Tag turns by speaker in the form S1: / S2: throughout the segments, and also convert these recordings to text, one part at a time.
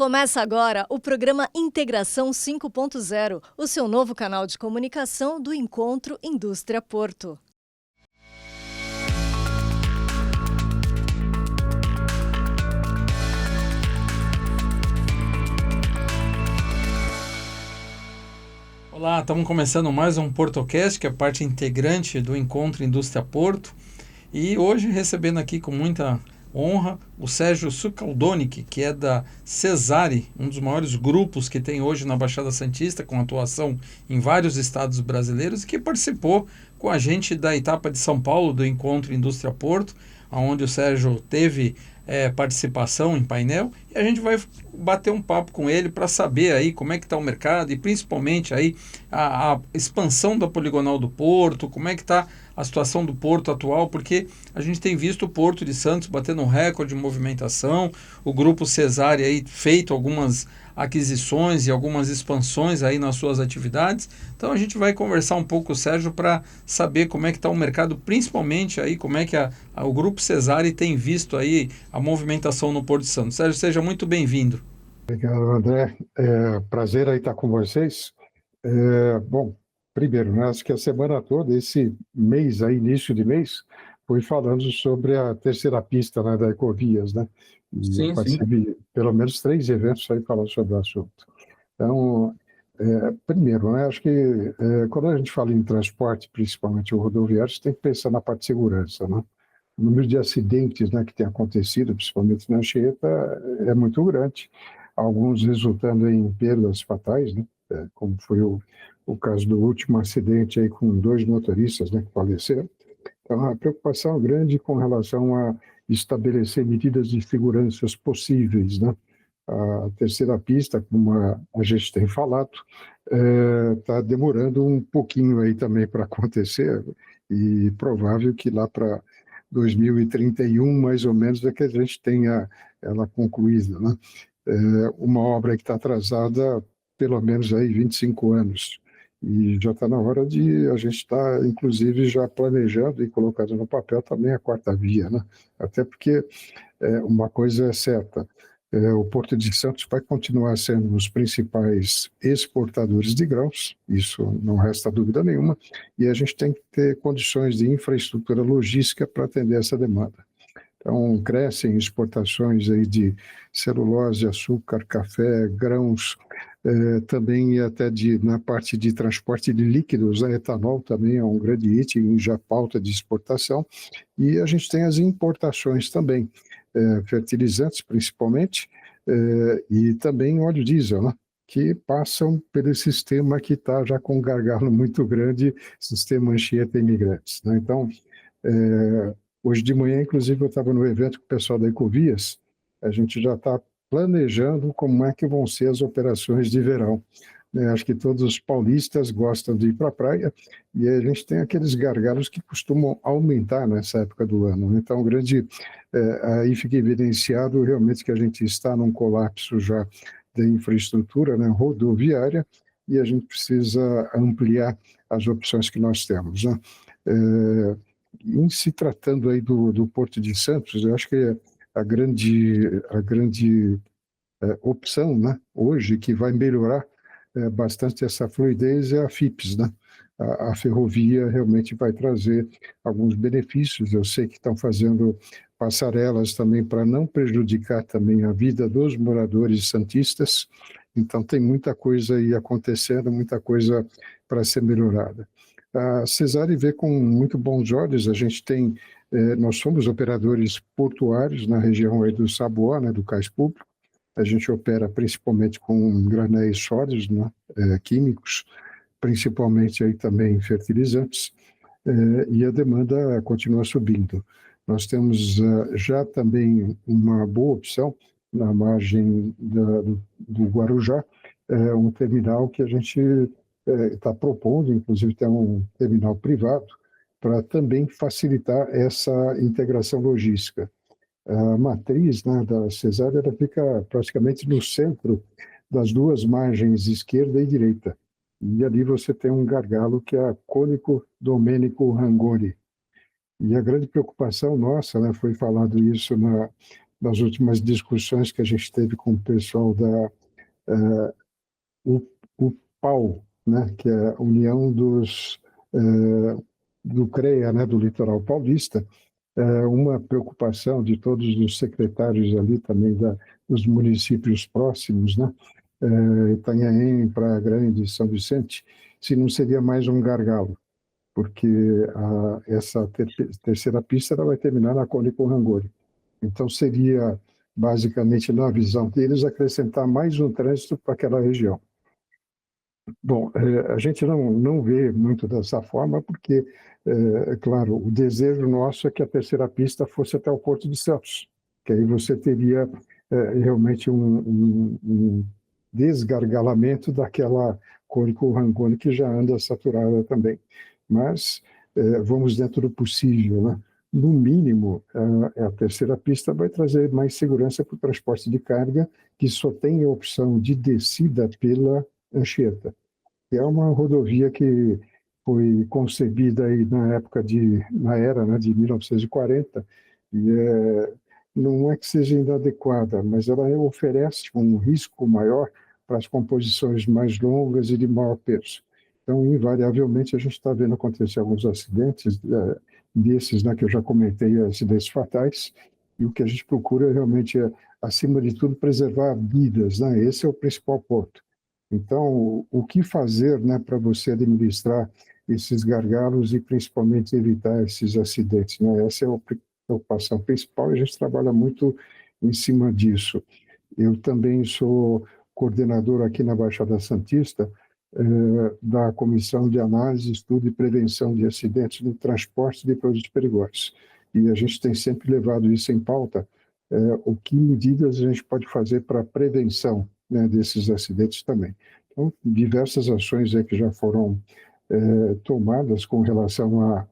S1: Começa agora o programa Integração 5.0, o seu novo canal de comunicação do Encontro Indústria Porto.
S2: Olá, estamos começando mais um PortoCast, que é parte integrante do Encontro Indústria Porto. E hoje recebendo aqui com muita honra o Sérgio Sucaldonic, que é da Cesare, um dos maiores grupos que tem hoje na Baixada Santista, com atuação em vários estados brasileiros, e que participou com a gente da etapa de São Paulo do Encontro Indústria Porto, onde o Sérgio teve participação em painel, e a gente vai bater um papo com ele para saber aí como é que está o mercado e principalmente aí a expansão da Poligonal do Porto, como é que está a situação do Porto atual, porque a gente tem visto o Porto de Santos batendo um recorde de movimentação, o Grupo Cesare aí feito algumas aquisições e algumas expansões aí nas suas atividades. Então a gente vai conversar um pouco com o Sérgio para saber como é que está o mercado, principalmente aí como é que o Grupo Cesare tem visto aí a movimentação no Porto de Santos. Sérgio, seja muito bem-vindo.
S3: Obrigado, André. Prazer aí estar com vocês. Bom, primeiro, né, acho que a semana toda, esse mês, aí, início de mês, foi falando sobre a terceira pista, né, da Ecovias, né? E eu participei de pelo menos 3 eventos aí falando sobre o assunto. Então, primeiro, né, acho que quando a gente fala em transporte, principalmente o rodoviário, você tem que pensar na parte de segurança, né? O número de acidentes, né, que tem acontecido, principalmente na Anchieta, é muito grande. Alguns resultando em perdas fatais, né, como foi o caso do último acidente aí com 2 motoristas, né, que faleceram. Então, a preocupação é grande com relação a estabelecer medidas de segurança possíveis, né? A terceira pista, como a gente tem falado, está demorando um pouquinho aí também para acontecer, e provável que lá para 2031, mais ou menos, é que a gente tenha ela concluída, né? Uma obra que está atrasada pelo menos aí 25 anos, e já está na hora de a gente estar, inclusive, já planejando e colocando no papel também a quarta via, né? Até porque uma coisa é certa, o Porto de Santos vai continuar sendo um dos principais exportadores de grãos, isso não resta dúvida nenhuma, e a gente tem que ter condições de infraestrutura logística para atender essa demanda. Então, crescem exportações aí de celulose, açúcar, café, grãos, também até na parte de transporte de líquidos, né? Etanol também é um grande item, já pauta de exportação, e a gente tem as importações também, fertilizantes principalmente, e também óleo diesel, né? Que passam pelo sistema que está já com um gargalo muito grande, sistema Anchieta Imigrantes, né? Então, hoje de manhã, inclusive, eu estava no evento com o pessoal da Ecovias, a gente já está planejando como é que vão ser as operações de verão. Acho que todos os paulistas gostam de ir para a praia, e a gente tem aqueles gargalos que costumam aumentar nessa época do ano. Então, aí fica evidenciado realmente que a gente está num colapso já da infraestrutura, né, rodoviária, e a gente precisa ampliar as opções que nós temos, né? Em se tratando aí do Porto de Santos, eu acho que a grande opção, né, hoje, que vai melhorar bastante essa fluidez, é a FIPS, né? A ferrovia realmente vai trazer alguns benefícios. Eu sei que estão fazendo passarelas também para não prejudicar também a vida dos moradores santistas. Então tem muita coisa aí acontecendo, muita coisa para ser melhorada. A Cesare vê com muito bons olhos. Nós somos operadores portuários na região aí do Saboá, né, do Cais Público. A gente opera principalmente com granéis sólidos, né, químicos, principalmente aí também fertilizantes, e a demanda continua subindo. Nós temos já também uma boa opção na margem do Guarujá, um terminal que a gente está propondo, inclusive tem um terminal privado, para também facilitar essa integração logística. A matriz, né, da Cesare, ela fica praticamente no centro das 2 margens, esquerda e direita. E ali você tem um gargalo que é a Cônico Domênico Rangoni. E a grande preocupação nossa, né, foi falado isso nas últimas discussões que a gente teve com o pessoal da UPAL, né, que é a União do CREA, né, do Litoral Paulista, uma preocupação de todos os secretários ali também dos municípios próximos, né, Itanhaém, Praia Grande, São Vicente, se não seria mais um gargalo, porque essa terceira pista ela vai terminar na Cônico Rangoni. Então seria, basicamente, na visão deles, acrescentar mais um trânsito para aquela região. Bom, a gente não vê muito dessa forma, porque, claro, o desejo nosso é que a terceira pista fosse até o Porto de Santos, que aí você teria realmente um desgargalamento daquela Cônico Rangoni que já anda saturada também. Mas vamos dentro do possível, né? No mínimo, a terceira pista vai trazer mais segurança para o transporte de carga, que só tem a opção de descida pela Anchieta, que é uma rodovia que foi concebida aí na era, né, de 1940, e não é que seja inadequada, mas ela oferece um risco maior para as composições mais longas e de maior peso. Então, invariavelmente, a gente está vendo acontecer alguns acidentes desses, né, que eu já comentei, acidentes fatais, e o que a gente procura realmente é, acima de tudo, preservar vidas, né? Esse é o principal ponto. Então, o que fazer, né, para você administrar esses gargalos e principalmente evitar esses acidentes, né? Essa é a preocupação principal e a gente trabalha muito em cima disso. Eu também sou coordenador aqui na Baixada Santista da Comissão de Análise, Estudo e Prevenção de Acidentes no Transporte de Produtos Perigosos. E a gente tem sempre levado isso em pauta, o que medidas a gente pode fazer para a prevenção, né, desses acidentes também. Então, diversas ações que já foram tomadas com relação à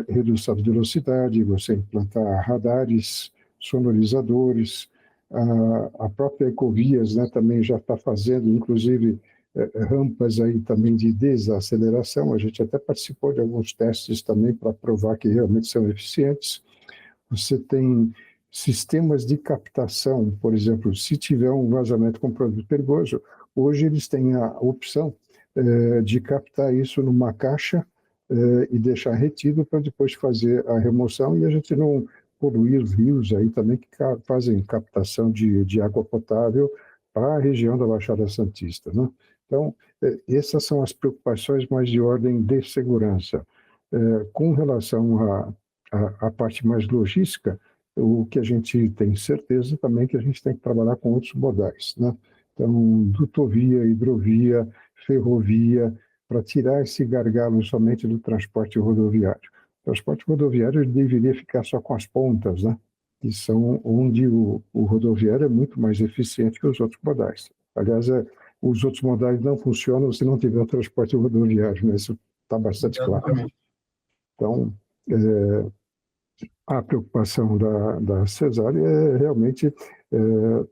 S3: redução de velocidade, você implantar radares, sonorizadores, a própria Ecovias, né, também já está fazendo, inclusive, rampas aí também de desaceleração. A gente até participou de alguns testes também para provar que realmente são eficientes. Você tem sistemas de captação, por exemplo, se tiver um vazamento com produto perigoso, hoje eles têm a opção de captar isso numa caixa e deixar retido para depois fazer a remoção, e a gente não poluir os rios aí também que fazem captação de água potável para a região da Baixada Santista, né? Então, essas são as preocupações mais de ordem de segurança. Com relação à parte mais logística, o que a gente tem certeza também é que a gente tem que trabalhar com outros modais, né? Então, dutovia, hidrovia, ferrovia, para tirar esse gargalo somente do transporte rodoviário. O transporte rodoviário deveria ficar só com as pontas, né? Que são onde o rodoviário é muito mais eficiente que os outros modais. Aliás, os outros modais não funcionam se não tiver o transporte rodoviário, né? Isso está bastante claro. Então, a preocupação da Cesárea é realmente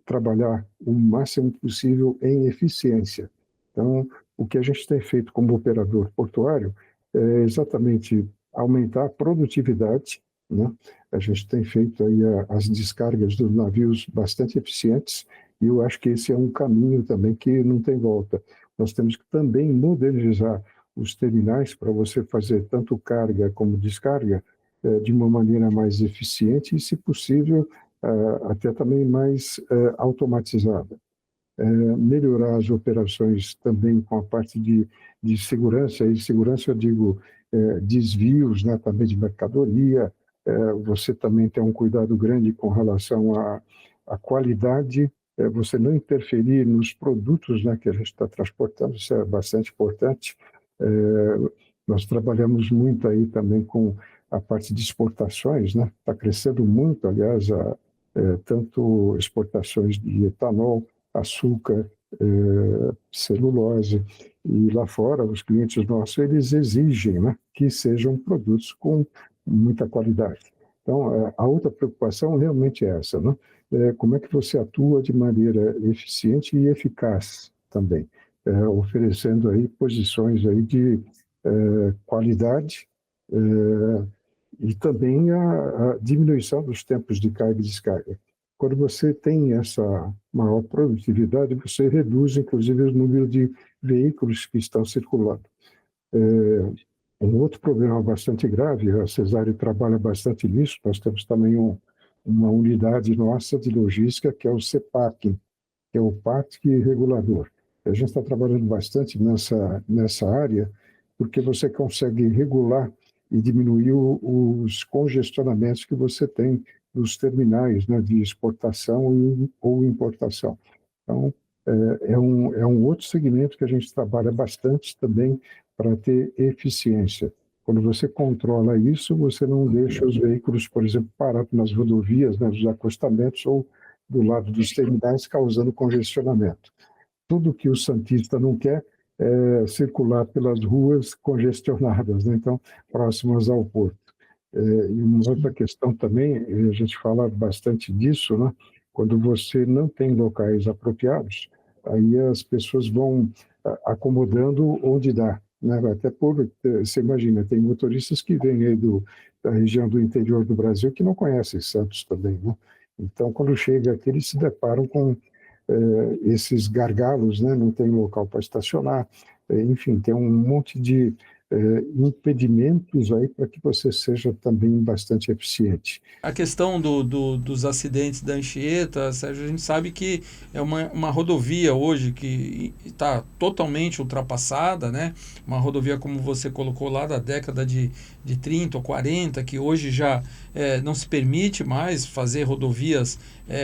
S3: trabalhar o máximo possível em eficiência. Então, o que a gente tem feito como operador portuário é exatamente aumentar a produtividade, né? A gente tem feito aí as descargas dos navios bastante eficientes, e eu acho que esse é um caminho também que não tem volta. Nós temos que também modernizar os terminais para você fazer tanto carga como descarga de uma maneira mais eficiente e, se possível, até também mais automatizada. Melhorar as operações também com a parte de segurança, e segurança eu digo desvios, né, também de mercadoria, você também tem um cuidado grande com relação à qualidade, você não interferir nos produtos, né, que a gente está transportando, isso é bastante importante. Nós trabalhamos muito aí também com a parte de exportações, né? Está crescendo muito, aliás, tanto exportações de etanol, açúcar, celulose, e lá fora os clientes nossos eles exigem, né, que sejam produtos com muita qualidade. Então, a outra preocupação realmente é essa, né? Como é que você atua de maneira eficiente e eficaz também, oferecendo aí posições aí de qualidade, e também a diminuição dos tempos de carga e descarga. quando você tem essa maior produtividade, você reduz, inclusive, o número de veículos que estão circulando. Um outro problema bastante grave, a Cesário trabalha bastante nisso, nós temos também uma unidade nossa de logística, que é o CEPAC, que é o PAC regulador. A gente está trabalhando bastante nessa área, porque você consegue regular e diminuir os congestionamentos que você tem nos terminais, né, de exportação ou importação. Então, é um outro segmento que a gente trabalha bastante também para ter eficiência. Quando você controla isso, você não deixa os veículos, por exemplo, parados nas rodovias, né, nos acostamentos ou do lado dos terminais, causando congestionamento. Tudo que o santista não quer é circular pelas ruas congestionadas, né? Então, próximas ao porto. E uma outra questão também, a gente fala bastante disso, né? Quando você não tem locais apropriados, aí as pessoas vão acomodando onde dá, né? Até você imagina, tem motoristas que vêm aí da região do interior do Brasil que não conhecem Santos também, né? Então, quando chega aqui, eles se deparam com esses gargalos, né? Não tem local para estacionar, enfim, tem um monte de impedimentos aí para que você seja também bastante eficiente.
S2: A questão dos acidentes da Anchieta, Sérgio, a gente sabe que é uma rodovia hoje que está totalmente ultrapassada, né? Uma rodovia, como você colocou lá, da década de 30 ou 40, que hoje já não se permite mais fazer rodovias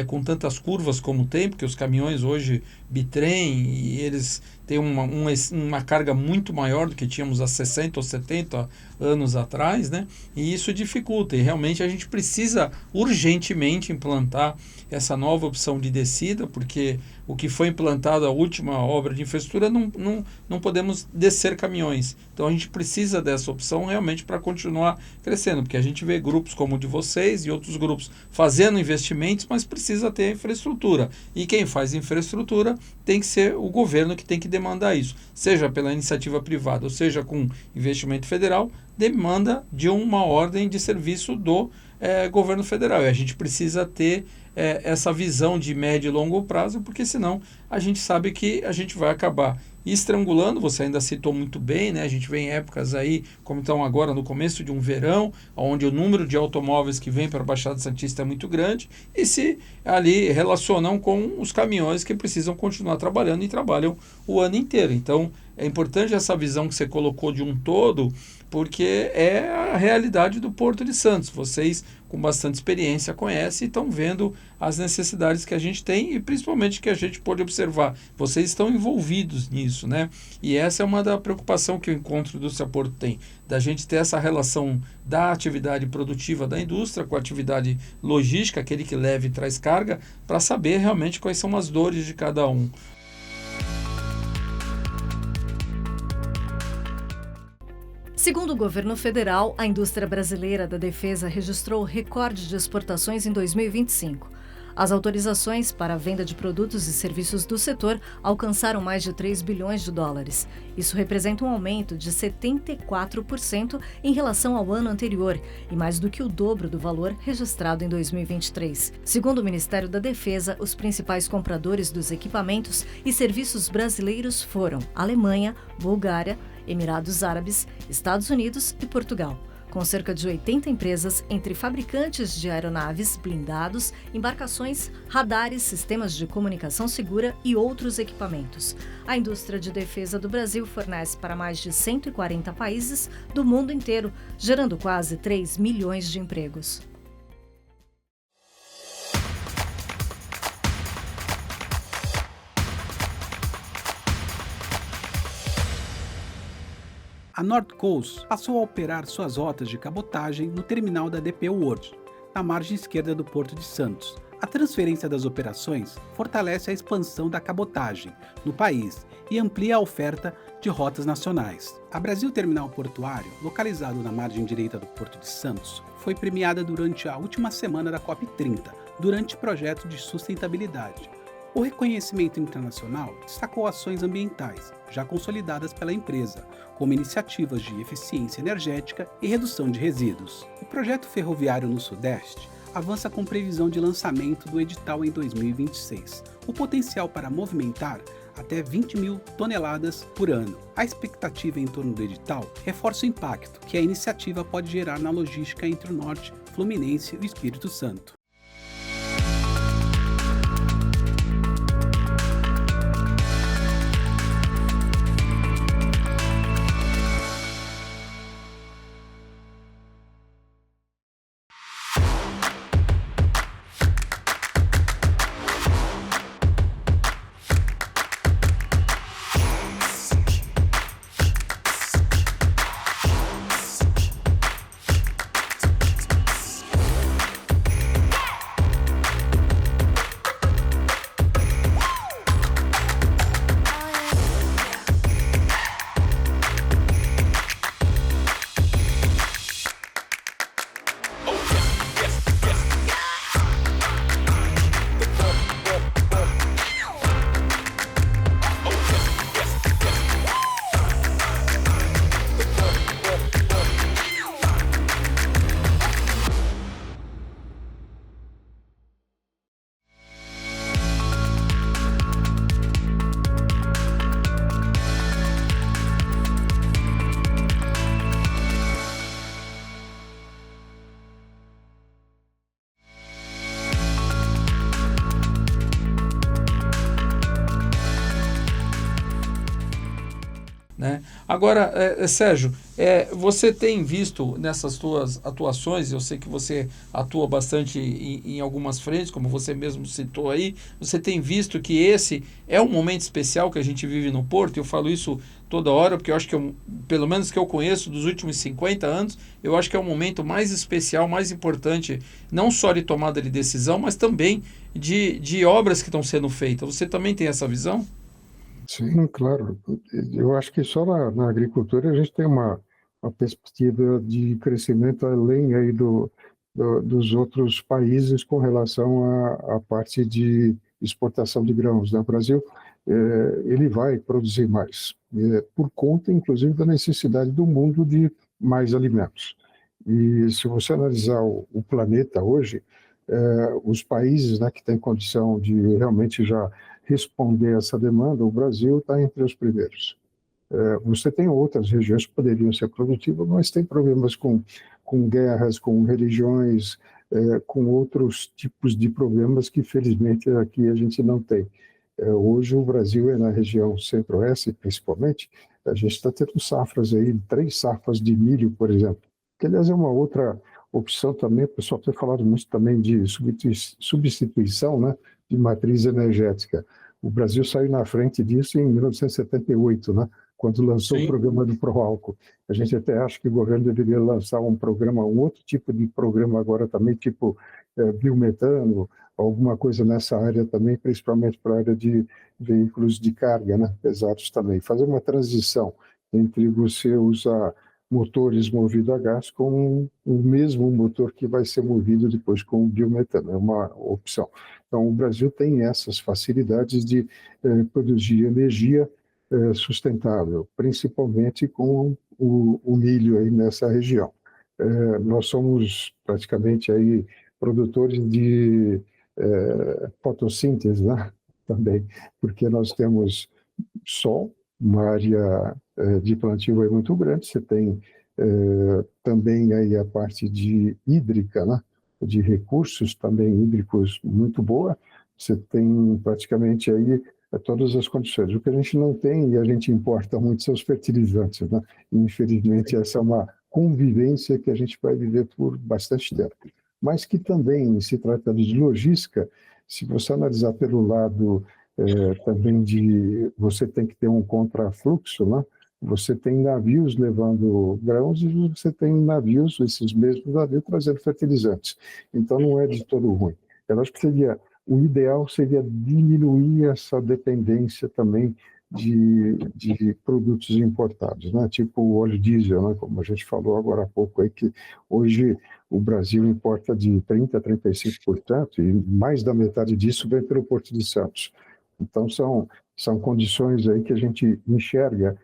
S2: com tantas curvas como tem, porque os caminhões hoje bitrem e eles têm uma carga muito maior do que tínhamos há 60 ou 70 anos atrás, né? E isso dificulta, e realmente a gente precisa urgentemente implantar essa nova opção de descida, porque o que foi implantado, a última obra de infraestrutura, não podemos descer caminhões. Então a gente precisa dessa opção realmente para continuar crescendo, porque a gente vê grupos como o de vocês e outros grupos fazendo investimentos, mas precisa ter infraestrutura. E quem faz infraestrutura tem que ser o governo que tem que demandar isso, seja pela iniciativa privada, ou seja com investimento federal, demanda de uma ordem de serviço do governo federal. E a gente precisa ter essa visão de médio e longo prazo, porque senão a gente sabe que a gente vai acabar estrangulando. Você ainda citou muito bem, né? A gente vê em épocas aí, como estão agora no começo de um verão, onde o número de automóveis que vem para a Baixada Santista é muito grande, e se ali relacionam com os caminhões que precisam continuar trabalhando e trabalham o ano inteiro. Então é importante essa visão que você colocou de um todo, porque é a realidade do Porto de Santos. Vocês, com bastante experiência, conhecem e estão vendo as necessidades que a gente tem e principalmente que a gente pode observar. Vocês estão envolvidos nisso, né? E essa é uma da preocupação que o Encontro Indústria Porto tem, da gente ter essa relação da atividade produtiva da indústria com a atividade logística, aquele que leva e traz carga, para saber realmente quais são as dores de cada um.
S1: Segundo o governo federal, a indústria brasileira da defesa registrou recorde de exportações em 2025. As autorizações para a venda de produtos e serviços do setor alcançaram mais de 3 bilhões de dólares. Isso representa um aumento de 74% em relação ao ano anterior e mais do que o dobro do valor registrado em 2023. Segundo o Ministério da Defesa, os principais compradores dos equipamentos e serviços brasileiros foram Alemanha, Bulgária, Emirados Árabes, Estados Unidos e Portugal, com cerca de 80 empresas entre fabricantes de aeronaves, blindados, embarcações, radares, sistemas de comunicação segura e outros equipamentos. A indústria de defesa do Brasil fornece para mais de 140 países do mundo inteiro, gerando quase 3 milhões de empregos.
S4: A North Coast passou a operar suas rotas de cabotagem no terminal da DP World, na margem esquerda do Porto de Santos. A transferência das operações fortalece a expansão da cabotagem no país e amplia a oferta de rotas nacionais. A Brasil Terminal Portuário, localizado na margem direita do Porto de Santos, foi premiada durante a última semana da COP30, durante o projeto de sustentabilidade. O reconhecimento internacional destacou ações ambientais, já consolidadas pela empresa, como iniciativas de eficiência energética e redução de resíduos. O projeto ferroviário no Sudeste avança com previsão de lançamento do edital em 2026. O potencial para movimentar até 20 mil toneladas por ano. A expectativa em torno do edital reforça o impacto que a iniciativa pode gerar na logística entre o Norte Fluminense e o Espírito Santo.
S2: Né? Agora, Sérgio, você tem visto nessas suas atuações, eu sei que você atua bastante em algumas frentes, como você mesmo citou aí, você tem visto que esse é um momento especial que a gente vive no Porto. Eu falo isso toda hora, porque eu acho que, pelo menos que eu conheço dos últimos 50 anos, eu acho que é o momento mais especial, mais importante, não só de tomada de decisão, mas também de obras que estão sendo feitas. Você também tem essa visão?
S3: Sim, claro. Eu acho que só na agricultura a gente tem uma perspectiva de crescimento além aí dos outros países com relação à parte de exportação de grãos, né? O Brasil, ele vai produzir mais, por conta, inclusive, da necessidade do mundo de mais alimentos. E se você analisar o planeta hoje, os países, né, que têm condição de realmente já responder a essa demanda, o Brasil está entre os primeiros. Você tem outras regiões que poderiam ser produtivas, mas tem problemas com guerras, com religiões, com outros tipos de problemas que, felizmente, aqui a gente não tem. Hoje, o Brasil, na região centro-oeste, principalmente, a gente está tendo safras aí, 3 safras de milho, por exemplo, que, aliás, é uma outra opção também. O pessoal tem falado muito também de substituição, né, de matriz energética. O Brasil saiu na frente disso em 1978, né, quando lançou
S2: Sim.
S3: o programa do Proálcool. A gente até acha que o governo deveria lançar um outro tipo de programa agora também, tipo biometano, alguma coisa nessa área também, principalmente para a área de veículos de carga, né, pesados também. Fazer uma transição entre você usar motores movidos a gás com o mesmo motor que vai ser movido depois com o biometano. É uma opção. Então, o Brasil tem essas facilidades de produzir energia sustentável, principalmente com o milho aí nessa região. Nós somos praticamente aí produtores de fotossíntese, né? Também, porque nós temos sol, uma área de plantio aí muito grande. Você tem também aí a parte de hídrica, né? De recursos também hídricos muito boa. Você tem praticamente aí todas as condições. O que a gente não tem e a gente importa muito são os fertilizantes, né? Infelizmente, essa é uma convivência que a gente vai viver por bastante tempo. Mas que também se trata de logística. Se você analisar pelo lado também de você tem que ter um contrafluxo, né? Você tem navios levando grãos e você tem navios, esses mesmos navios, trazendo fertilizantes. Então, não é de todo ruim. Eu acho que o ideal seria diminuir essa dependência também de produtos importados, né? Tipo o óleo diesel, né? Como a gente falou agora há pouco, aí, que hoje o Brasil importa de 30% a 35%, e mais da metade disso vem pelo Porto de Santos. Então, são condições aí que a gente enxerga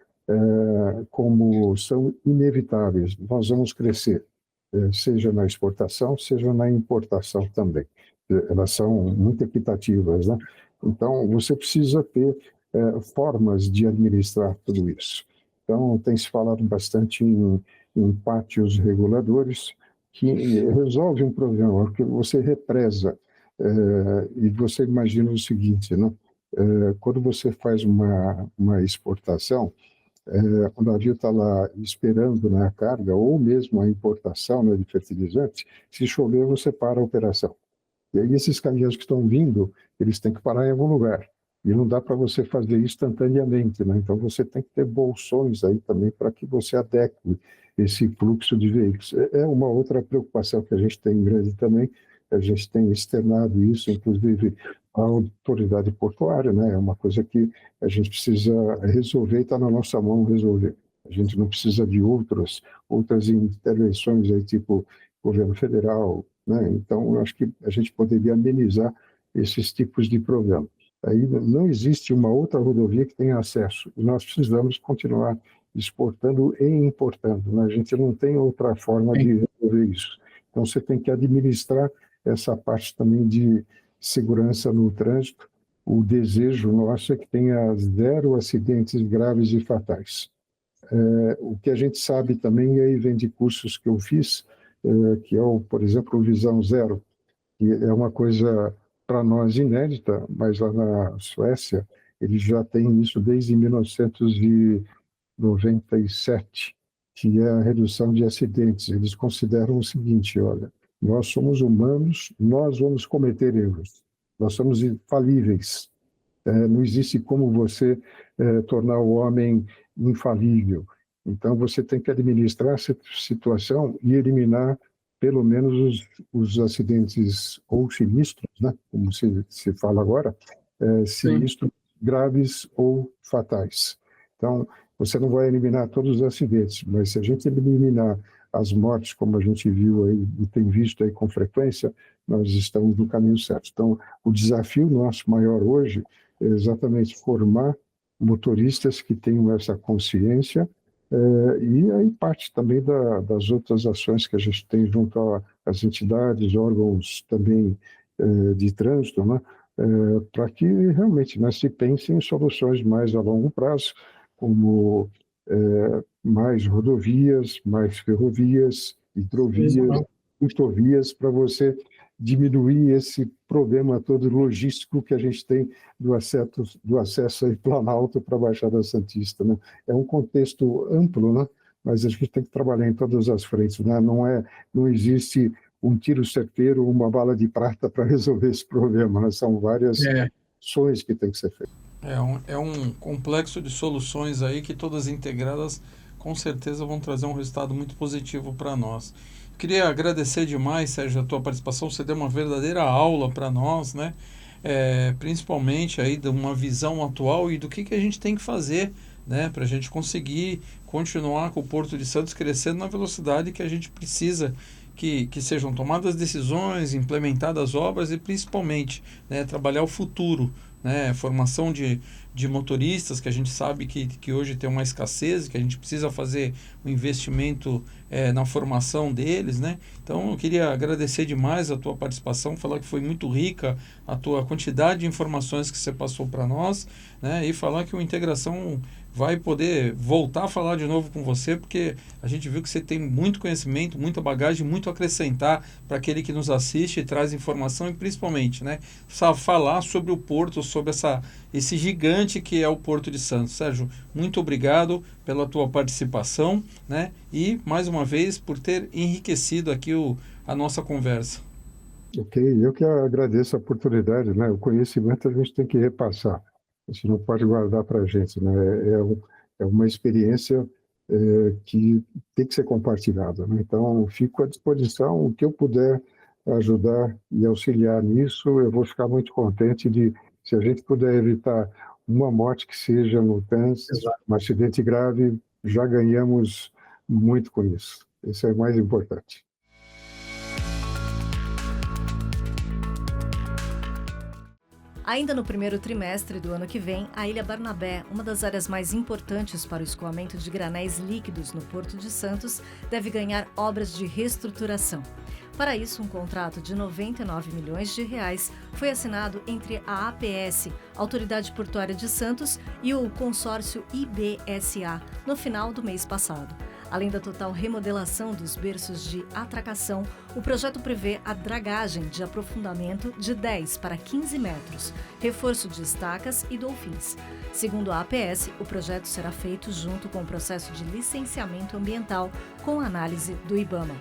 S3: como são inevitáveis. Nós vamos crescer. seja na exportação, seja na importação também. Elas são muito equitativas, né? Então, você precisa ter formas de administrar tudo isso. Então, tem se falado bastante em pátios reguladores, que resolve um problema, porque você represa, e você imagina o seguinte, né? Quando você faz uma exportação, o navio está lá esperando, né, a carga, ou mesmo a importação, né, de fertilizantes, se chover, você para a operação. E aí esses caminhões que estão vindo, eles têm que parar em algum lugar. E não dá para você fazer instantaneamente, né? Então você tem que ter bolsões aí também para que você adeque esse fluxo de veículos. É uma outra preocupação que a gente tem grande também. A gente tem externado isso, inclusive a autoridade portuária, né? É uma coisa que a gente precisa resolver e está na nossa mão resolver. A gente não precisa de outras intervenções aí, tipo governo federal, né? Então, eu acho que a gente poderia amenizar esses tipos de problema. Aí não existe uma outra rodovia que tenha acesso, e nós precisamos continuar exportando e importando, né? A gente não tem outra forma de resolver isso. Então, você tem que administrar essa parte também de segurança no trânsito. O desejo nosso é que tenha 0 acidentes graves e fatais. O que a gente sabe também, e aí vem de cursos que eu fiz, que é, por exemplo, o Visão Zero, que é uma coisa para nós inédita, mas lá na Suécia eles já têm isso desde 1997, que é a redução de acidentes. Eles consideram o seguinte, olha, nós somos humanos, nós vamos cometer erros, nós somos infalíveis. Não existe como você tornar o homem infalível. Então, você tem que administrar essa situação e eliminar, pelo menos, os acidentes ou sinistros, né? Como se fala agora, sinistros graves ou fatais. Então, você não vai eliminar todos os acidentes, mas se a gente eliminar as mortes, como a gente viu aí e tem visto aí com frequência, nós estamos no caminho certo. Então, o desafio nosso maior hoje é exatamente formar motoristas que tenham essa consciência, e aí parte também das outras ações que a gente tem junto às entidades, órgãos também de trânsito, né? Para que realmente, né, se pense em soluções mais a longo prazo, como mais rodovias, mais ferrovias, hidrovias, rodovias, para você diminuir esse problema todo logístico que a gente tem do acesso aí Planalto para a Baixada Santista, né? É um contexto amplo, né? Mas a gente tem que trabalhar em todas as frentes, né? Não existe um tiro certeiro, uma bala de prata para resolver esse problema, né? São várias ações que tem que ser feitas.
S2: É um complexo de soluções aí que todas integradas com certeza vão trazer um resultado muito positivo para nós. Queria agradecer demais, Sérgio, a tua participação. Você deu uma verdadeira aula para nós, né? Principalmente aí de uma visão atual e do que a gente tem que fazer, né? Para a gente conseguir continuar com o Porto de Santos crescendo na velocidade que a gente precisa que sejam tomadas decisões, implementadas obras e principalmente, né, trabalhar o futuro, né, formação de motoristas, que a gente sabe que hoje tem uma escassez, que a gente precisa fazer um investimento na formação deles, né? Então eu queria agradecer demais a tua participação, falar que foi muito rica a tua quantidade de informações que você passou para nós, né? E falar que o Integração vai poder voltar a falar de novo com você, porque a gente viu que você tem muito conhecimento, muita bagagem, muito a acrescentar para aquele que nos assiste e traz informação e principalmente, né, falar sobre o Porto, sobre esse gigante que é o Porto de Santos. Sérgio, muito obrigado pela tua participação, né, e mais uma vez por ter enriquecido aqui a nossa conversa.
S3: Ok, eu que agradeço a oportunidade, né? O conhecimento a gente tem que repassar, a gente não pode guardar para a gente, né? É uma experiência que tem que ser compartilhada, né? Então, fico à disposição, o que eu puder ajudar e auxiliar nisso, eu vou ficar muito contente se a gente puder evitar uma morte que seja no trânsito, um acidente grave, já ganhamos muito com isso. Isso é o mais importante.
S1: Ainda no primeiro trimestre do ano que vem, a Ilha Barnabé, uma das áreas mais importantes para o escoamento de granéis líquidos no Porto de Santos, deve ganhar obras de reestruturação. Para isso, um contrato de R$ 99 milhões foi assinado entre a APS, Autoridade Portuária de Santos, e o consórcio IBSA no final do mês passado. Além da total remodelação dos berços de atracação, o projeto prevê a dragagem de aprofundamento de 10 para 15 metros, reforço de estacas e dolphins. Segundo a APS, o projeto será feito junto com o processo de licenciamento ambiental com análise do IBAMA.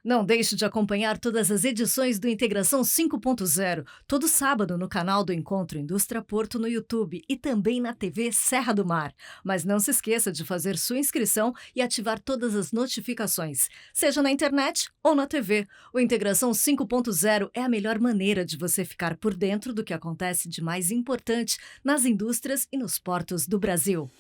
S1: Não deixe de acompanhar todas as edições do Integração 5.0, todo sábado no canal do Encontro Indústria Porto no YouTube e também na TV Serra do Mar. Mas não se esqueça de fazer sua inscrição e ativar todas as notificações, seja na internet ou na TV. O Integração 5.0 é a melhor maneira de você ficar por dentro do que acontece de mais importante nas indústrias e nos portos do Brasil.